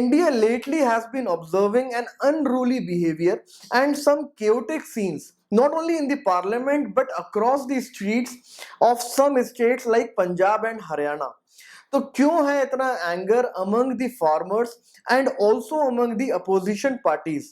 India lately has been observing an unruly behavior and some chaotic scenes, not only in the parliament but across the streets of some states like Punjab and Haryana. तो क्यों है इतना anger among the farmers and also among the opposition parties?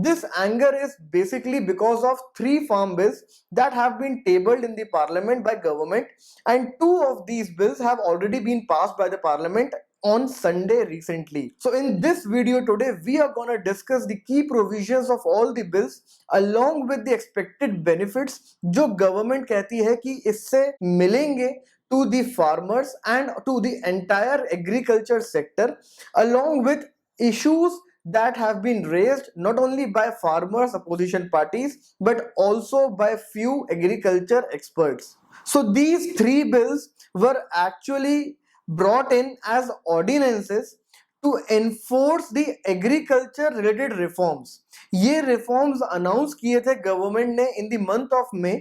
This anger is basically because of three farm bills that have been tabled in the parliament by government, and two of these bills have already been passed by the parliament on Sunday recently. So in this video today we are going to discuss the key provisions of all the bills along with the expected benefits जो government कहती है कि इससे मिलेंगे to the farmers and to the entire agriculture sector, along with issues that have been raised not only by farmers opposition parties but also by few agriculture experts. So these three bills were actually brought in as ordinances to enforce the agriculture related reforms. ये reforms announce किए थे government ने in the month of May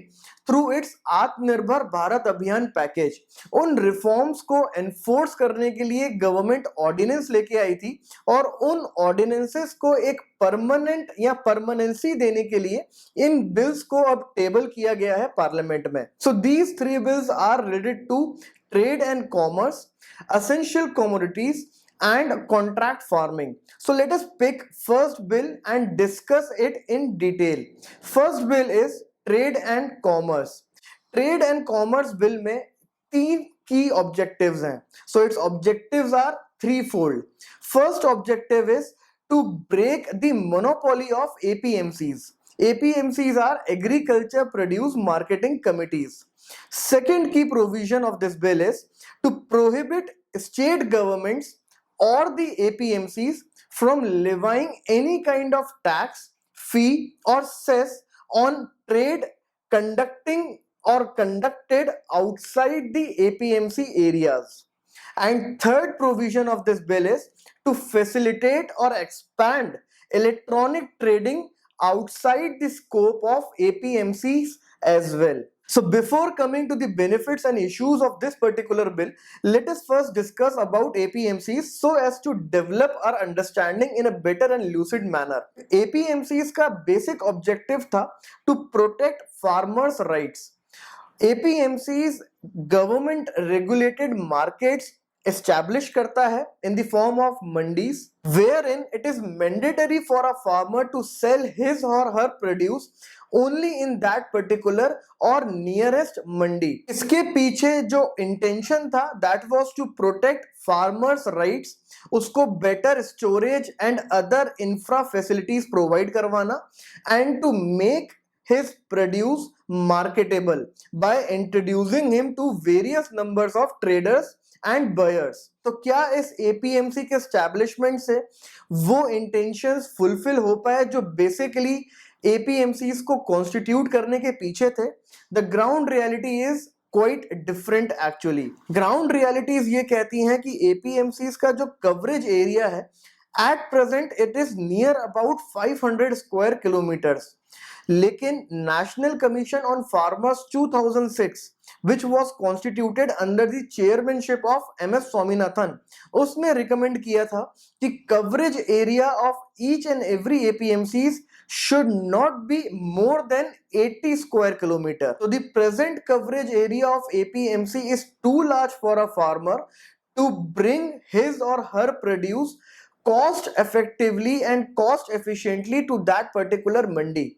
through its आत्मनिर्भर भारत अभियान package. उन reforms को enforce करने के लिए गवर्नमेंट ऑर्डिनेंस लेके आई थी और उन ऑर्डिनेंसेस को एक परमानेंट या परमानेंसी देने के लिए इन बिल्स को अब टेबल किया गया है पार्लियामेंट में. So these three bills are related to trade and commerce, essential commodities and contract farming. So let us pick first bill and discuss it in detail. First bill is trade and commerce. Trade and commerce bill में तीन key objectives हैं. So its objectives are threefold. First objective is to break the monopoly of APMCs. APMCs are agriculture produce marketing committees. Second key provision of this bill is to prohibit state governments or the APMCs from levying any kind of tax, fee or cess on trade conducted outside the APMC areas. And third provision of this bill is to facilitate or expand electronic trading outside the scope of APMCs as well. So before coming to the benefits and issues of this particular bill, let us first discuss about APMCs so as to develop our understanding in a better and lucid manner. APMCs का basic objective था to protect farmers' rights. APMCs government regulated markets establish करता है in the form of mandis, wherein it is mandatory for a farmer to sell his or her produce only in that particular or nearest mandi. इसके पीछे जो intention था that was to protect farmers rights, उसको better storage and other infra facilities provide करवाना and to make his produce marketable by introducing him to various numbers of traders and buyers. तो क्या इस APMC के establishment से वो intentions fulfil हो पाए जो बेसिकली एपीएमसीज को कॉन्स्टिट्यूट करने के पीछे थे? The ground reality is quite different actually. Ground realities ये कहती हैं कि एपीएमसीज का जो कवरेज एरिया है at present it is near about 500 square kilometres. लेकिन national commission on farmers 2006 which was constituted under the chairmanship of MS Swaminathan, उसने recommend किया था कि coverage area of each and every APMCs should not be more than 80 square kilometer. So the present coverage area of APMC is too large for a farmer to bring his or her produce cost effectively and cost efficiently to that particular mandi.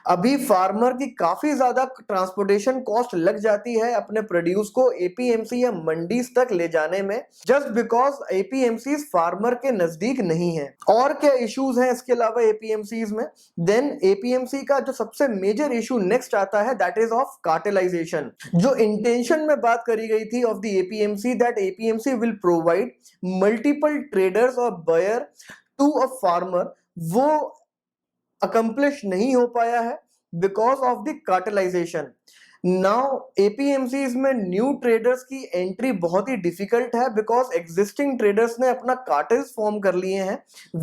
अभी farmer की काफी ज्यादा transportation cost लग जाती है अपने produce को APMC या मंडीज तक ले जाने में, जस्ट बिकॉज एपीएमसी फार्मर के नजदीक नहीं है. और क्या इश्यूज हैं इसके अलावा एपीएमसीज में? देन एपीएमसी का जो सबसे मेजर इशू नेक्स्ट आता है दैट इज ऑफ कार्टेलाइजेशन. जो इंटेंशन में बात करी गई थी of the APMC that APMC will provide multiple traders और बायर टू अ फार्मर, वो अकम्प्लिश नहीं हो पाया है because of the cartelisation. Now APMCs में न्यू ट्रेडर्स की एंट्री बहुत ही डिफिकल्ट है बिकॉज एग्जिस्टिंग ट्रेडर्स ने अपना कार्टेल्स फॉर्म कर लिए हैं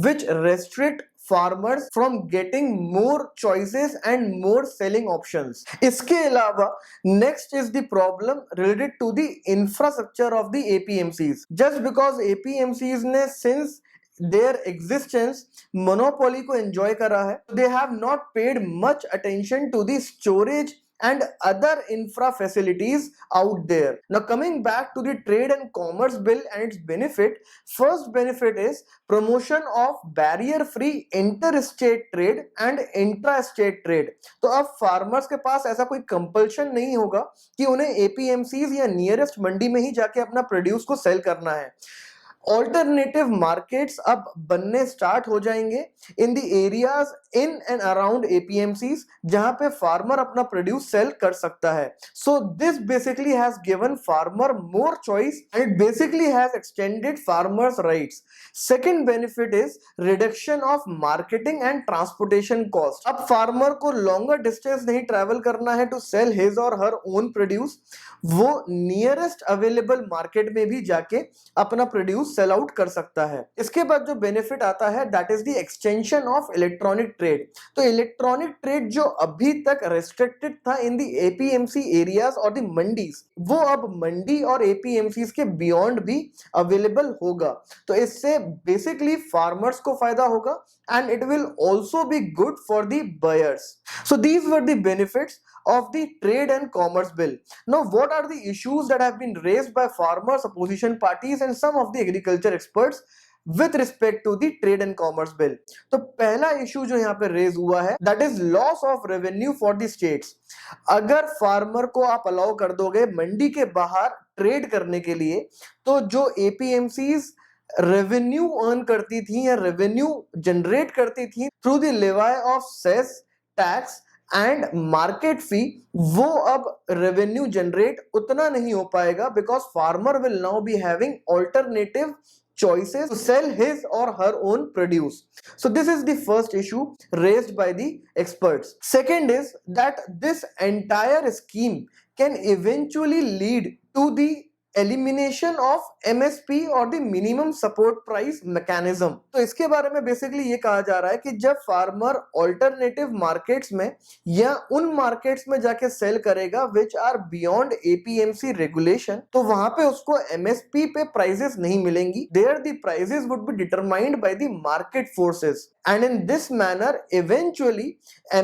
which restrict farmers from getting more choices and more selling options. इसके अलावा next is the problem related to the infrastructure of the APMCs. Just because APMCs ने since their existence monopoly को enjoy करा है. They have not paid much attention to the storage and other infra facilities out there. Now coming back to the trade and commerce bill and its benefit, first benefit is promotion of barrier free interstate trade and intra-state trade. तो अब farmers के पास ऐसा कोई compulsion नहीं होगा कि उन्हें APMCs या नियरेस्ट मंडी में ही जाके अपना प्रोड्यूस को सेल करना है. ऑल्टरनेटिव मार्केट्स अब बनने स्टार्ट हो जाएंगे in the areas in and around APMCs जहां पे फार्मर अपना प्रोड्यूस सेल कर सकता है. So this basically has given farmer more choice and it basically has extended farmers rights. Second benefit is reduction of marketing and transportation cost. अब farmer को longer distance नहीं travel करना है to sell his और her own produce. वो nearest available market में भी जाके अपना प्रोड्यूस सेल आउट कर सकता है. इसके बाद जो बेनिफिट आता है that is the extension of electronic trade. तो इलेक्ट्रॉनिक ट्रेड जो अभी तक रेस्ट्रिक्टेड था इन द एपीएमसी एरियाज और द मंडीज, वो अब मंडी और एपीएमसीज के बियॉन्ड भी अवेलेबल होगा. तो इससे बेसिकली फार्मर्स को फायदा होगा and it will also be good for the buyers. So these were the benefits of the trade and commerce bill. Now what are the issues that have been raised by farmers, opposition parties and some of the agriculture experts with respect to the trade and commerce bill? तो पहला issue जो यहाँ पे raise हुआ है that is loss of revenue for the states. अगर farmer को आप अलाउ कर दोगे मंडी के बाहर ट्रेड करने के लिए, तो जो एपीएमसीज रेवेन्यू अर्न करती थी या रेवेन्यू जनरेट करती थी through the levy of cess, tax and market fee, वो अब रेवेन्यू जनरेट उतना नहीं हो पाएगा because farmer will now be having alternative choices to sell his or her own produce. So this is the first issue raised by the experts. Second is that this entire scheme can eventually lead to the elimination of MSP or the minimum support price mechanism. तो इसके बारे में basically ये कहा जा रहा है कि जब फार्मर ऑल्टरनेटिव मार्केट्स में या उन मार्केट्स में जाके सेल करेगा which are beyond APMC regulation, तो वहां पे उसको एमएसपी पे प्राइसेस नहीं मिलेंगी. There the prices would be determined by the market forces and in this manner eventually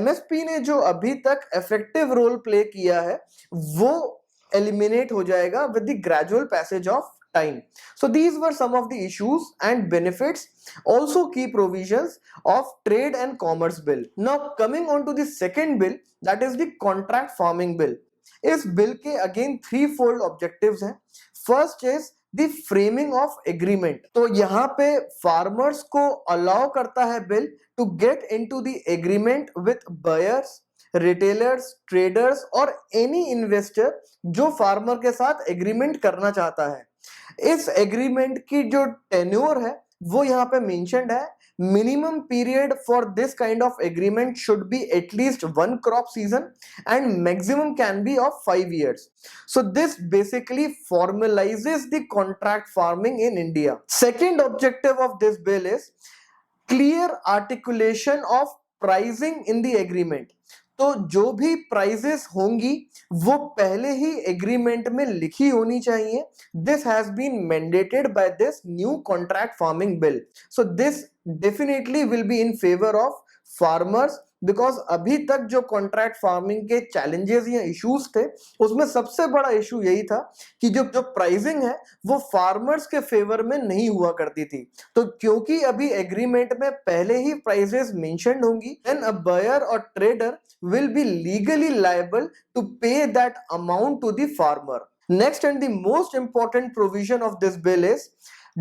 MSP ने जो अभी तक इफेक्टिव रोल प्ले किया है वो eliminate हो जाएगा with the gradual passage of time. So these were some of the issues and benefits, also key provisions of trade and commerce bill. Now coming on to the second bill, that is the contract farming bill. इस bill के again threefold objectives हैं. First is the framing of agreement. तो यहाँ पे farmers को allow करता है bill to get into the agreement with buyers, retailers, traders और एनी इन्वेस्टर जो फार्मर के साथ एग्रीमेंट करना चाहता है. इस एग्रीमेंट की जो टेन्योर है वो यहाँ पे मेंशन्ड है. Minimum period for this kind of agreement should be at least 1 crop season and maximum can be of 5 years. So this basically formalizes the contract farming in India. Second objective of this bill is clear articulation of pricing in the agreement. तो जो भी prices होंगी वो पहले ही agreement में लिखी होनी चाहिए. This has been mandated by this new contract farming bill. So this definitely will be in favour of farmers because अभी तक जो कॉन्ट्रैक्ट फार्मिंग के चैलेंजेस या इश्यूज थे उसमें सबसे बड़ा इशू यही था कि जो प्राइसिंग है वो फार्मर्स के फेवर में नहीं हुआ करती थी. तो क्योंकि अभी एग्रीमेंट में पहले ही प्राइसेस मेंशन्ड होंगी, देन अ बायर और trader will be legally liable to pay that amount to the farmer. Next and the most important provision of this bill is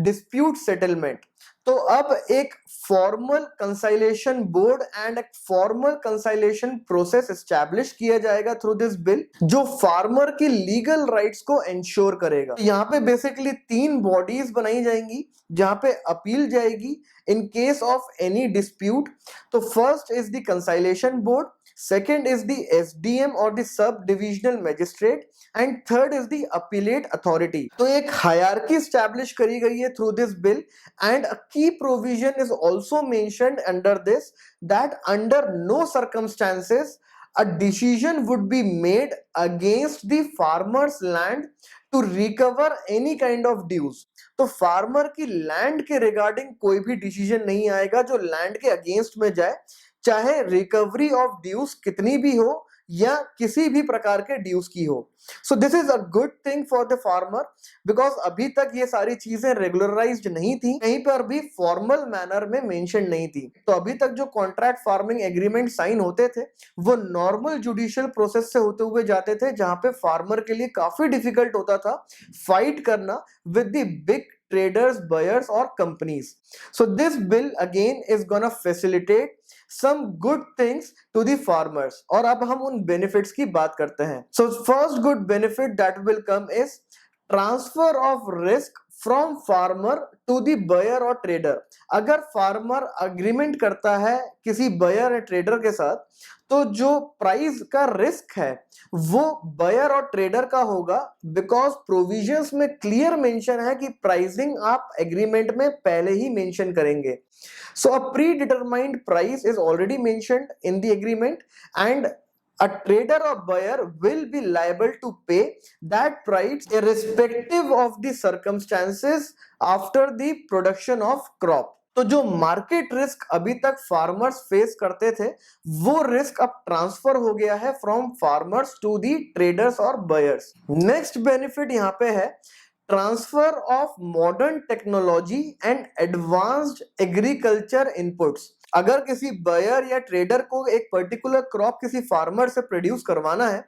dispute settlement. तो अब एक फॉर्मल कंसाइलेशन बोर्ड एंड एक formal कंसाइलेशन process establish किया जाएगा through this bill जो farmer की legal rights को ensure करेगा. यहाँ पे बेसिकली 3 बॉडीज बनाई जाएंगी जहां पे अपील जाएगी in case of any dispute. तो first is the conciliation board, second is the SDM or the sub divisional magistrate and third is the appellate authority. तो एक hierarchy establish करी गई है through this bill and a key provision is also mentioned under this that under no circumstances a decision would be made against the farmer's land to recover any kind of dues. तो farmer की land के regarding कोई भी decision नहीं आएगा जो land के against में जाए, चाहे रिकवरी ऑफ ड्यूज कितनी भी हो या किसी भी प्रकार के ड्यूज की हो. So this is a good thing for the farmer, because अभी तक ये सारी चीजें रेगुलराइज्ड नहीं थी, कहीं पर भी फॉर्मल मैनर में मेंशन नहीं थी. तो अभी तक जो कॉन्ट्रैक्ट फार्मिंग एग्रीमेंट साइन होते थे वो नॉर्मल जुडिशियल प्रोसेस से होते हुए जाते थे, जहां पे फार्मर के लिए काफी डिफिकल्ट होता था फाइट करना with the big traders, buyers or companies. So this bill again is gonna facilitate some good things to the farmers. और अब हम उन benefits की बात करते हैं. So first good benefit that will come is transfer of risk from farmer to the buyer और trader. अगर फार्मर अग्रीमेंट करता है किसी बयर या ट्रेडर के साथ, तो जो प्राइस का रिस्क है वो बयर और ट्रेडर का होगा, बिकॉज प्रोविजंस में क्लियर मेंशन है कि प्राइसिंग आप एग्रीमेंट में पहले ही मेंशन करेंगे. So a pre determined price is already mentioned in the agreement and a trader or buyer will be liable to pay that price irrespective of the circumstances after the production of crop. तो जो market risk अभी तक farmers face करते थे वो risk अब transfer हो गया है from farmers to the traders और बयर्स. नेक्स्ट बेनिफिट यहाँ पे है transfer of modern technology and advanced agriculture inputs. अगर किसी बयर या ट्रेडर को एक पर्टिकुलर क्रॉप किसी फार्मर से प्रोड्यूस करवाना है,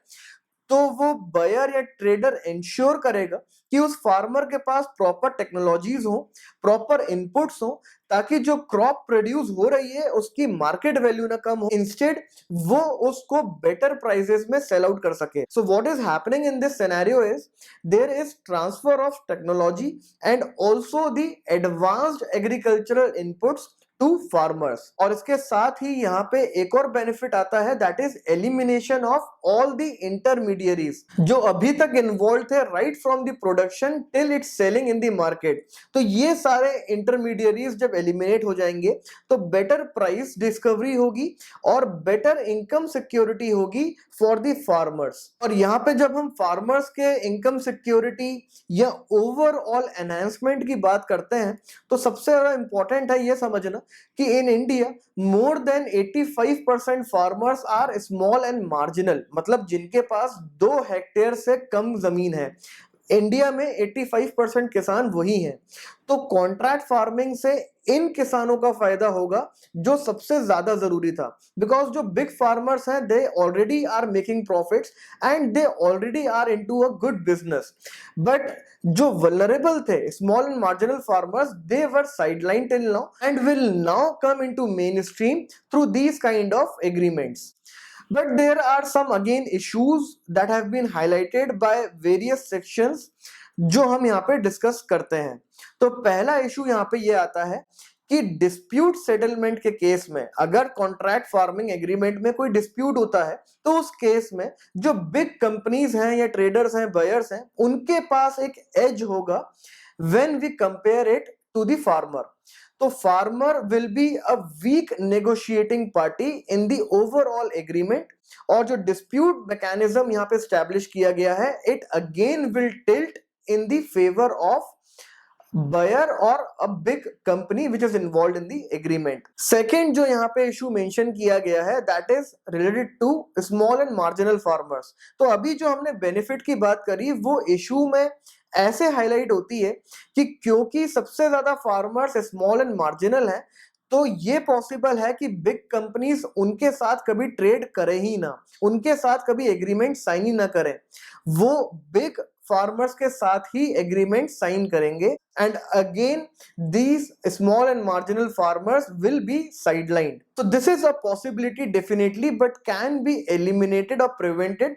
तो वो बयर या ट्रेडर इंश्योर करेगा कि उस फार्मर के पास प्रॉपर टेक्नोलॉजीज हो, प्रॉपर इनपुट्स हो, ताकि जो क्रॉप प्रोड्यूस हो रही है उसकी मार्केट वैल्यू ना कम हो, इंस्टेड वो उसको बेटर प्राइसेस में सेल आउट कर सके. So what is happening in this scenario is there is transfer of technology and also the advanced agricultural inputs to farmers. और इसके साथ ही यहाँ पे एक और बेनिफिट आता है, that is elimination of all the intermediaries जो अभी तक इन्वॉल्व थे right from the production till it's selling in the market. तो ये सारे इंटरमीडियरीज जब एलिमिनेट हो जाएंगे तो बेटर प्राइस डिस्कवरी होगी और बेटर इनकम सिक्योरिटी होगी फॉर द फार्मर्स. और यहाँ पे जब हम फार्मर्स के इनकम सिक्योरिटी या ओवरऑल एनहांसमेंट की बात करते हैं, तो सबसे ज्यादा इंपॉर्टेंट है ये समझना कि in India more than 85% farmers are small and marginal, मतलब जिनके पास 2 हेक्टेयर से कम जमीन है. इंडिया में 85% किसान वही हैं. तो कॉन्ट्रैक्ट फार्मिंग से इन किसानों का फायदा होगा जो सबसे ज्यादा जरूरी था, बिकॉज जो बिग फार्मर्स हैं they already are making profits and they already are into a good business. But जो वल्नरेबल थे small and marginal farmers, they were sideline till now and will now come into main stream through these kind of agreements. But there are some again issues that have been highlighted by various sections जो हम यहाँ पे discuss करते हैं. तो पहला issue यहाँ पे ये आता है कि डिस्प्यूट सेटलमेंट के केस में अगर कॉन्ट्रैक्ट फार्मिंग एग्रीमेंट में कोई डिस्प्यूट होता है तो उस केस में जो बिग कंपनीज हैं या ट्रेडर्स हैं, बयर्स हैं, उनके पास एक एज होगा when we compare it to the farmer. तो farmer will be a weak negotiating party in the overall agreement. और जो डिस्प्यूट मैकेनिज्म यहाँ पे स्टैब्लिश किया गया है, it again will tilt in the favour of buyer or a big company which is involved in the agreement. Second जो यहाँ पे इशू मेंशन किया गया है, that is related to small and marginal farmers. तो अभी जो हमने बेनिफिट की बात करी वो इशू में ऐसे हाईलाइट होती है कि क्योंकि सबसे ज्यादा फार्मर्स स्मॉल एंड मार्जिनल हैं, तो ये पॉसिबल है कि बिग कंपनीज उनके साथ कभी ट्रेड करे ही ना, उनके साथ कभी एग्रीमेंट साइन ही ना करें. वो बिग फार्मर्स के साथ ही एग्रीमेंट साइन करेंगे and again these small and marginal farmers will be sidelined. तो this is a possibility definitely, but can be eliminated और prevented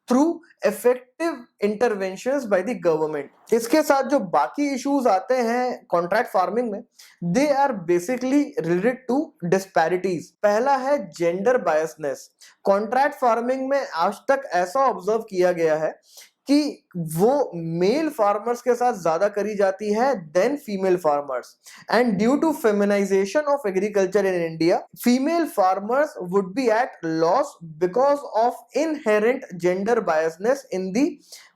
through effective interventions by the government. इसके साथ जो बाकी इश्यूज आते हैं कॉन्ट्रैक्ट फार्मिंग में, they are basically related to disparities. पहला है जेंडर बायसनेस. कॉन्ट्रैक्ट फार्मिंग में आज तक ऐसा ऑब्जर्व किया गया है कि वो मेल फार्मर्स के साथ ज्यादा करी जाती है than female farmers, and due to feminisation of agriculture in India, female farmers would be at loss because of inherent gender biasness in the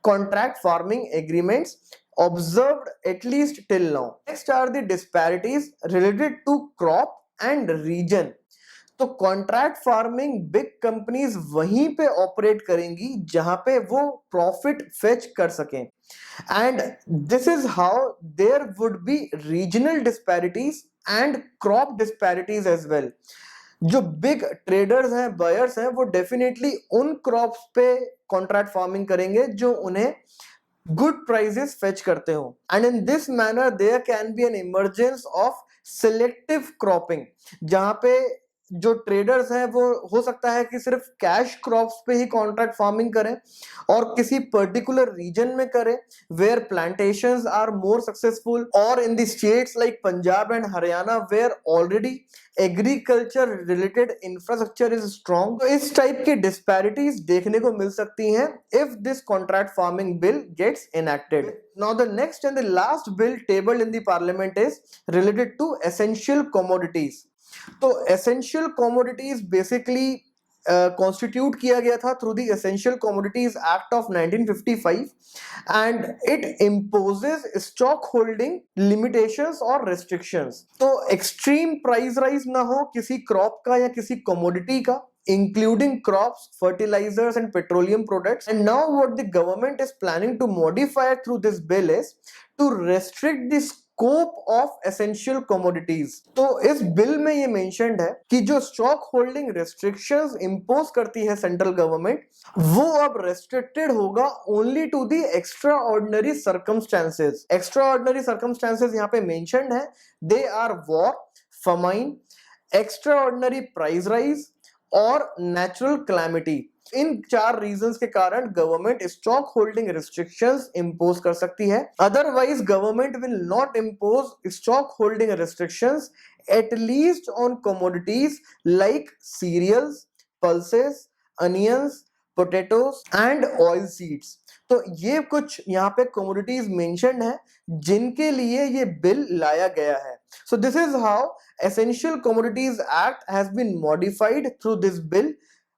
contract farming agreements observed at least till now. Next are the disparities related to crop and region. तो contract farming big companies वहीं पे operate करेंगी जहां पे वो profit fetch कर सकें, and this is how there would be regional disparities and crop disparities as well. जो बिग ट्रेडर्स हैं, बायर्स हैं, वो डेफिनेटली उन क्रॉप्स पे कॉन्ट्रैक्ट फार्मिंग करेंगे जो उन्हें गुड प्राइजेस फेच करते हो, and in this manner there can be an emergence of selective cropping, जहां पे जो ट्रेडर्स हैं वो हो सकता है कि सिर्फ कैश क्रॉप्स पे ही कॉन्ट्रैक्ट फार्मिंग करें और किसी पर्टिकुलर रीजन में करें where plantations are more successful, और in the states like Punjab and Haryana where already agriculture related infrastructure is strong. तो इस टाइप की डिस्पैरिटीज देखने को मिल सकती हैं if this contract farming bill gets enacted. Now the next and the last bill tabled in the parliament is related to essential commodities. तो essential commodities basically constitute किया गया था through the essential commodities act of 1955, and it imposes stock holding limitations और restrictions. तो extreme price rise ना हो किसी crop का या किसी कमोडिटी का, including crops, fertilizers and petroleum products. And now what the government is planning to modify through this bill is to restrict the scope of essential commodities. तो इस bill में ये मेंशन्ड है कि जो स्टॉक होल्डिंग रेस्ट्रिक्शंस इंपोज करती है central government, वो अब रेस्ट्रिक्टेड होगा only to the extraordinary circumstances. Extraordinary circumstances यहाँ पे मेंशन्ड है. They are war, famine, extraordinary price rise और नेचुरल क्लैमिटी. इन 4 रीजंस के कारण government stock holding restrictions impose कर सकती है. Otherwise government will not impose stock holding restrictions at least on commodities like cereals, pulses, onions, potatoes and oil seeds. तो ये कुछ यहाँ पे कमोडिटीज मेंशन्ड है जिनके लिए ये बिल लाया गया है. So this is how Essential Commodities Act has been modified through this bill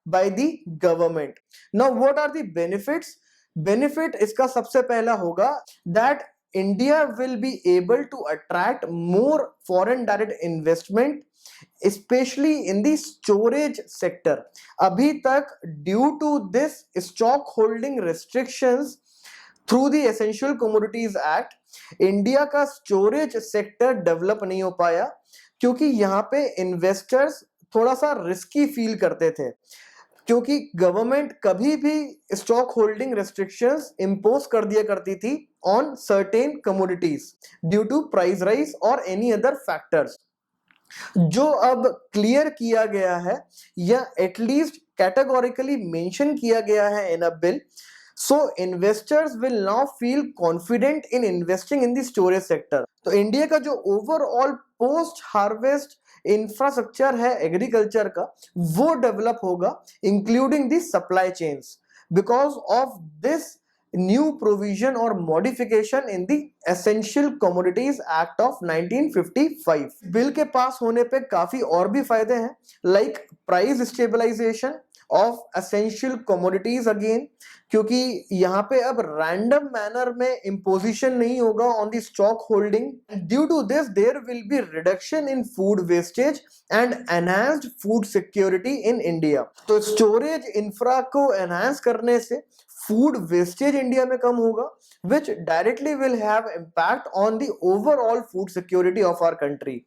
by the government. Now what are the benefits? Benefit इसका सबसे पहला होगा that India will be able to attract more foreign direct investment, especially in the storage sector. अभी तक due to this stock holding restrictions through the Essential Commodities Act, India का storage sector develop नहीं हो पाया क्योंकि यहाँ पे investors थोड़ा सा रिस्की फील करते थे, क्योंकि गवर्नमेंट कभी भी स्टॉक होल्डिंग रेस्ट्रिक्शंस इंपोज कर दिया करती थी on certain commodities due to price rise और एनी अदर फैक्टर्स. जो अब क्लियर किया गया है या एटलीस्ट कैटेगोरिकली मेंशन किया गया है in a bill, so investors will now feel confident in investing in the storage sector. तो इंडिया का जो ओवरऑल पोस्ट हार्वेस्ट इंफ्रास्ट्रक्चर है एग्रीकल्चर का, वो डेवलप होगा including the supply chains because of this new provision और modification in the essential commodities act of 1955. Bill के पास होने पे काफी और भी फायदे हैं, like price stabilisation of essential commodities again, क्योंकि यहाँ पे अब रैंडम मैनर में इम्पोजिशन नहीं होगा on the stock holding. Due to this there will be reduction in food wastage and enhanced food security in India. तो स्टोरेज इंफ्रा को enhance करने से फूड वेस्टेज इंडिया में कम होगा, which directly will have impact on the overall food security of our country.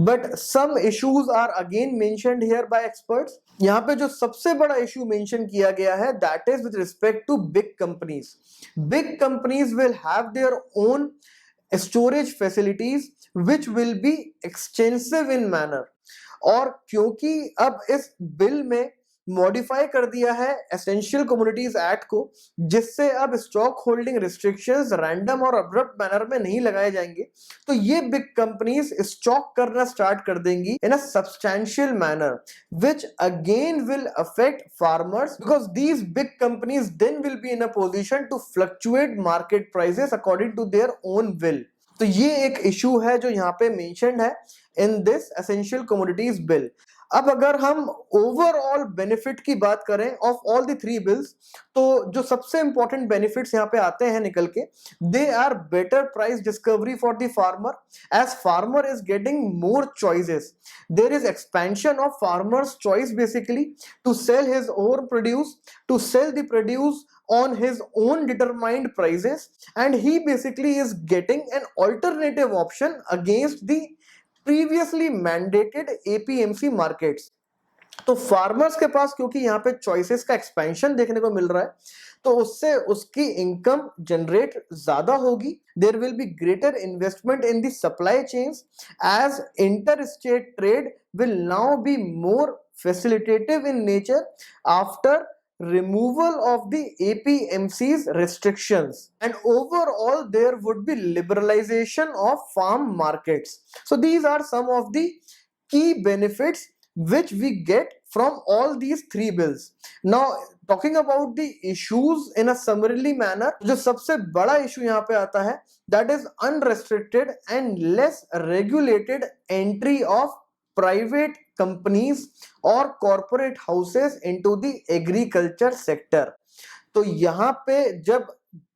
But some issues are again mentioned here by experts. यहाँ पे जो सबसे बड़ा इशू मेंशन किया गया है that is with respect to big companies. Big companies will have their own storage facilities which will be extensive in manner. और क्योंकि अब इस बिल में मॉडिफाई कर दिया है एसेंशियल कमोडिटीज एक्ट को, जिससे अब स्टॉक होल्डिंग रिस्ट्रिक्शंस रैंडम और अब्रप्ट मैनर में नहीं लगाए जाएंगे। तो ये बिग कंपनीज स्टॉक करना स्टार्ट कर देंगी in a substantial manner, which again will affect farmers because these big companies then will be in a position to fluctuate market prices according to their own will। तो ये एक issue है जो यहाँ पे मेंशन्ड है in this essential commodities bill. अब अगर हम ओवरऑल बेनिफिट की बात करें of all the three bills, तो जो सबसे इंपॉर्टेंट बेनिफिट्स यहाँ पे आते हैं निकल के, they are better price discovery for the farmer as farmer is getting more choices. There is expansion of farmers choice basically to sell his own produce, to sell the produce on his own determined prices, and he basically is getting an alternative option against the previously mandated APMC markets। तो farmers के पास क्योंकि यहाँ पे choices का expansion देखने को मिल रहा है, तो उससे उसकी इनकम जनरेट ज्यादा होगी। There will be greater investment in the supply chains as inter state trade will now be more facilitative in nature after removal of the APMC's restrictions, and overall there would be liberalization of farm markets। So these are some of the key benefits which we get from all these three bills। Now talking about the issues in a summarily manner, जो सबसे बड़ा issue यहाँ पे आता है, that is unrestricted and less regulated entry of private companies or corporate houses into the agriculture sector। तो यहाँ पे जब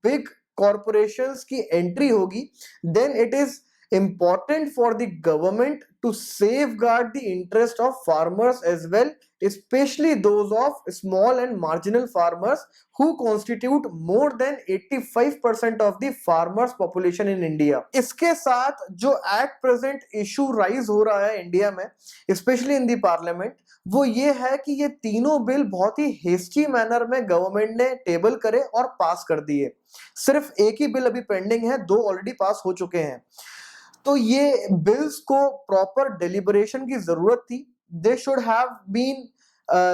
big corporations की entry होगी, then it is important for the government to safeguard the interest of farmers as well, especially those of small and marginal farmers who constitute more than 85% of the farmers population in India। इसके साथ जो at present issue rise हो रहा है India में, especially in the parliament, वो ये है कि ये तीनों बिल बहुत ही हेस्टी मैनर में गवर्नमेंट ने टेबल करे और पास कर दिए। सिर्फ एक ही बिल अभी पेंडिंग है, दो ऑलरेडी पास हो चुके हैं। तो ये बिल्स को प्रॉपर डेलिबरेशन की जरूरत थी। They should have been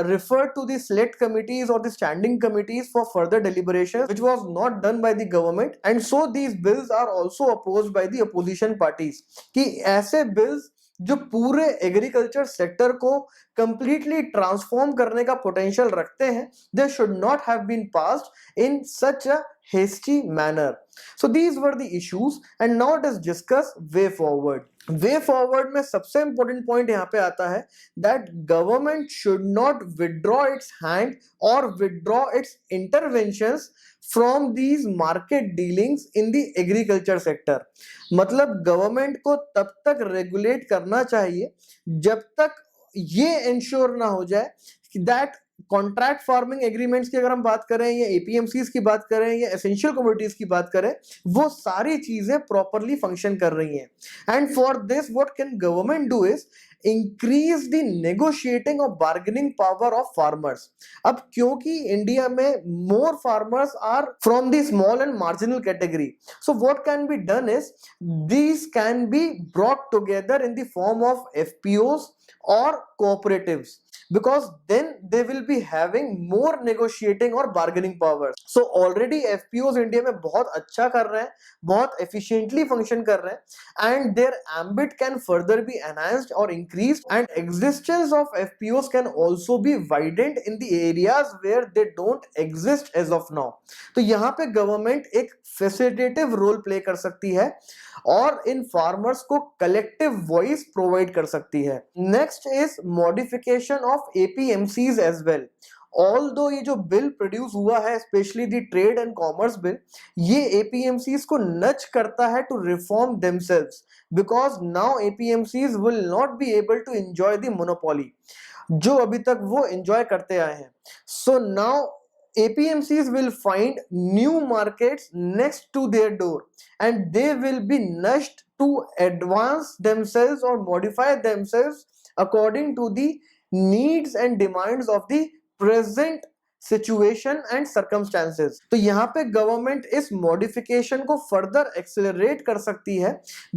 referred to the select committees or the standing committees for further deliberations, which was not done by the government, and so these bills are also opposed by the opposition parties। कि ऐसे bills जो पूरे agriculture sector को completely transform करने का potential रखते हैं, they should not have been passed in such a hasty manner। So these were the issues, and now let us discuss way forward। Way forward में सबसे important point यहाँ पे आता है that government should not withdraw its hand और withdraw its interventions from these market dealings in the agriculture sector. मतलब government को तब तक रेगुलेट करना चाहिए जब तक ये इंश्योर ना हो जाए दैट कॉन्ट्रैक्ट फार्मिंग एग्रीमेंट्स की अगर हम बात करें या एपीएमसीज की बात करें या एसेंशियल कमोडिटीज की बात करें, वो सारी चीजें प्रॉपरली फंक्शन कर रही हैं। And for this what can government do is increase the negotiating और बार्गेनिंग पावर ऑफ फार्मर्स। अब क्योंकि इंडिया में more farmers are from the small and marginal category, so what can be done is these can be brought together in the form of FPOs or cooperatives, because then they will be having more negotiating or bargaining power। so already FPOs India में बहुत अच्छा कर रहे हैं, बहुत efficiently function कर रहे हैं, and their ambit can further be enhanced or increased, and existence of FPOs can also be widened in the areas where they don't exist as of now। तो यहाँ पे गवर्नमेंट एक फैसिलिटेटिव रोल प्ले कर सकती है और इन farmers को कलेक्टिव वॉइस प्रोवाइड कर सकती है। Next is modification of APMCs as well. Although ये जो बिल प्रोड्यूस हुआ है, specially the trade and commerce bill, ये एपीएमसीज को नच करता है to reform themselves, because now APMCs will not be able to enjoy the monopoly जो अभी तक वो एंजॉय करते आए हैं। So now APMCs will find new markets next to their door, and they will be nudged to advance themselves or modify themselves according to the needs and demands of the present situation and circumstances। तो यहाँ पे government इस modification को further accelerate कर सकती है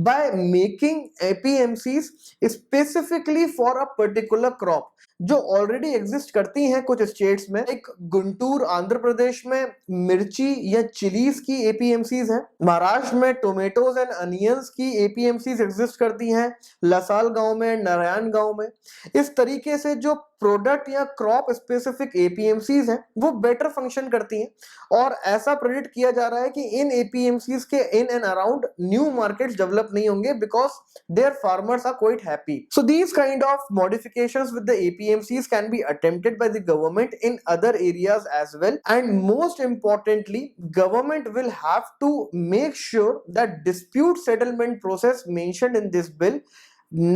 by making APMCs specifically for a particular crop। जो already exist करती हैं कुछ स्टेट्स में। एक गुंटूर आंध्र प्रदेश में मिर्ची या चिलीज की एपीएमसीज हैं। महाराष्ट्र में टोमेटोज एंड अनियंस की एपीएमसीज एग्जिस्ट करती हैं, लसाल गांव में, नारायण गांव में। इस तरीके से जो प्रोडक्ट या क्रॉप स्पेसिफिक एपीएमसीज हैं वो बेटर फंक्शन करती हैं, और ऐसा प्रेडिक्ट किया जा रहा है कि इन एपीएमसीज के in and around new markets develop नहीं होंगे because there farmers are quite happy. So these kind of modifications with the APMCs can be attempted by the government in other areas as well, and most importantly government will have to make sure that dispute settlement process mentioned in this bill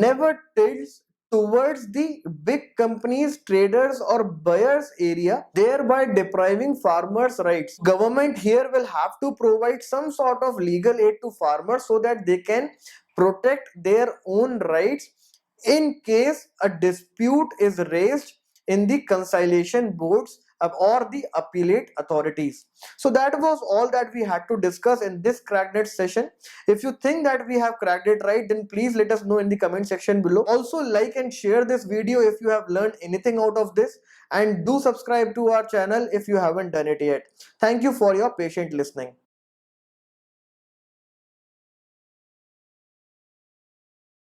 never tilts towards the big companies, traders or buyers area, thereby depriving farmers rights. Government here will have to provide some sort of legal aid to farmers so that they can protect their own rights in case a dispute is raised in the conciliation boards or the appellate authorities. So that was all that we had to discuss in this cracked session. If you think that we have cracked it right, then please let us know in the comment section below. Also like and share this video if you have learned anything out of this, and do subscribe to our channel if you haven't done it yet. Thank you for your patient listening.